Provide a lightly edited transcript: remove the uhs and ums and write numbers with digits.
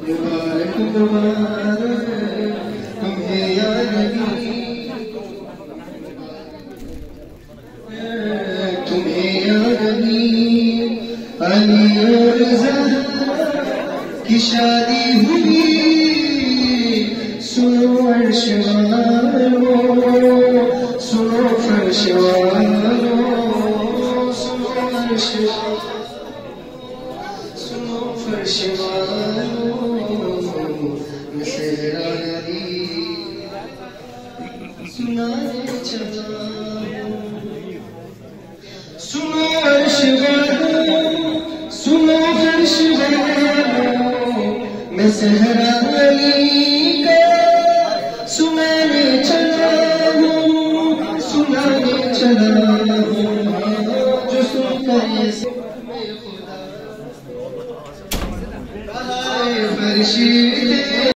मुबारक मुबारक तुम्हें या नबी, तुम्हें या नबी। अली और ज़हरा की शादी हुई, सुनो अर्श वालों, सुनो फर्श वालों, सुनो अर्श, सुनो फर्श वालों, सेहरा नबी सुनाने चला। सुनो अर्श वालों, सुनो फर्श वालों, मैं सेहरा अली का सुनाने चला हूँ, सुनाने चला हूँ। जो सुनकर ये खुदा फर्शी